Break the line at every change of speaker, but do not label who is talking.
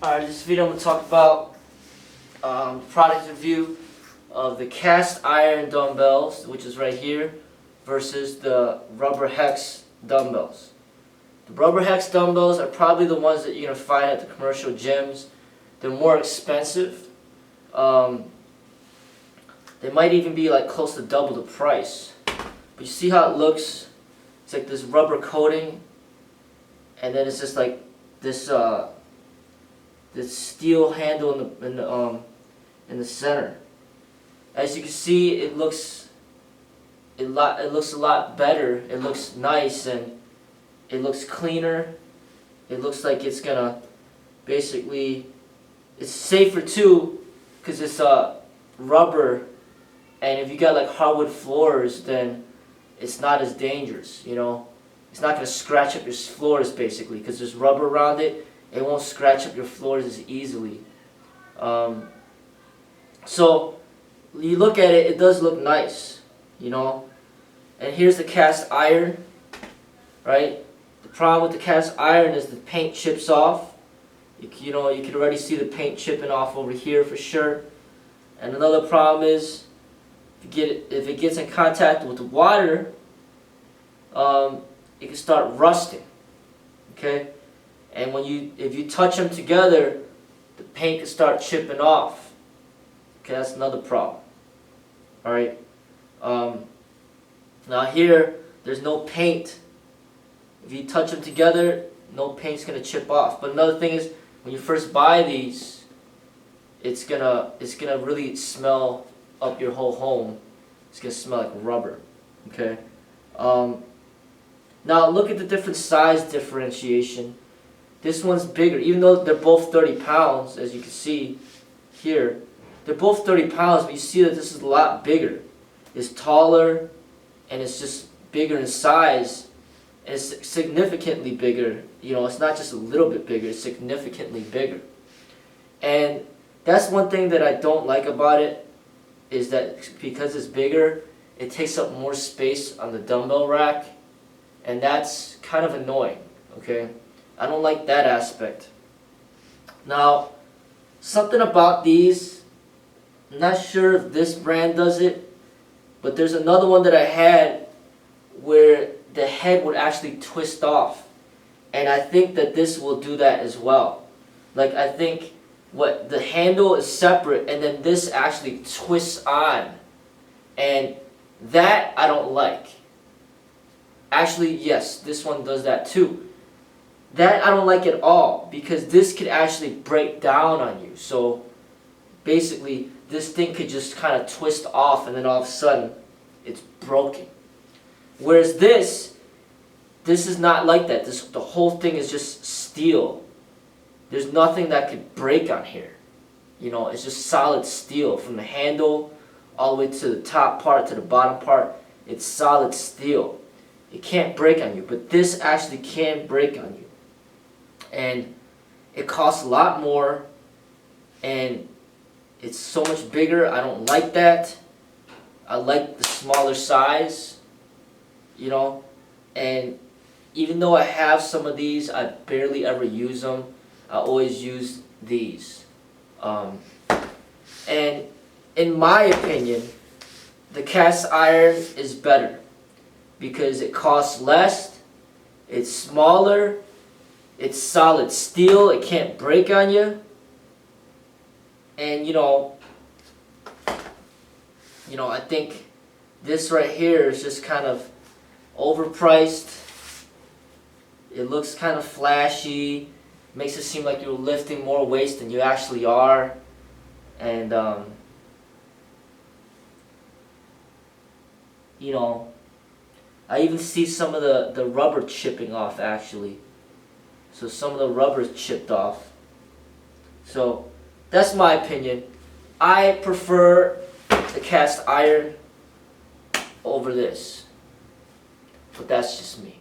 Alright, this video I'm going to talk about product review of the cast iron dumbbells, which is right here, versus the rubber Hex dumbbells. The rubber Hex dumbbells are probably the ones that you're going to find at the commercial gyms. They're more expensive. They might even be like close to double the price. But you see how it looks? It's like this rubber coating, and then it's just like this this steel handle in the center. As you can see, it looks a lot better. It looks nice and it looks cleaner. It looks like it's gonna basically, it's safer too, because it's rubber, and if you got like hardwood floors, then it's not as dangerous. You know, it's not gonna scratch up your floors basically, because there's rubber around it. It won't scratch up your floors as easily. So you look at it, it does look nice, you know. And here's the cast iron, right? The problem with the cast iron is the paint chips off. You know, you can already see the paint chipping off over here for sure. And another problem is if it gets in contact with the water, it can start rusting. Okay. And if you touch them together, the paint can start chipping off. Okay, that's another problem. All right. Now here, there's no paint. If you touch them together, no paint's gonna chip off. But another thing is, when you first buy these, it's gonna really smell up your whole home. It's gonna smell like rubber. Okay. Now look at the different size differentiation. This one's bigger, even though they're both 30 pounds, as you can see here. They're both 30 pounds, but you see that this is a lot bigger. It's taller, and it's just bigger in size, and it's significantly bigger. You know, it's not just a little bit bigger, it's significantly bigger. And that's one thing that I don't like about it, is that because it's bigger, it takes up more space on the dumbbell rack, and that's kind of annoying, okay? I don't like that aspect. Now, something about these, I'm not sure if this brand does it, but there's another one that I had where the head would actually twist off. And I think that this will do that as well. Like, I think the handle is separate and then this actually twists on. And that I don't like. Actually, yes, this one does that too. That I don't like at all, because this could actually break down on you. So basically this thing could just kind of twist off and then all of a sudden it's broken. Whereas this is not like that. The whole thing is just steel. There's nothing that could break on here. You know, it's just solid steel from the handle all the way to the top part to the bottom part. It's solid steel. It can't break on you, but this actually can break on you. And it costs a lot more, and it's so much bigger. I don't like that. I like the smaller size, you know. And even though I have some of these, I barely ever use them. I always use these. And in my opinion, the cast iron is better because it costs less, it's smaller, it's solid steel, it can't break on you. And you know, I think this right here is just kind of overpriced. It looks kind of flashy, makes it seem like you're lifting more weights than you actually are. And you know, I even see some of the rubber chipping off actually. So some of the rubber is chipped off. So that's my opinion. I prefer the cast iron over this. But that's just me.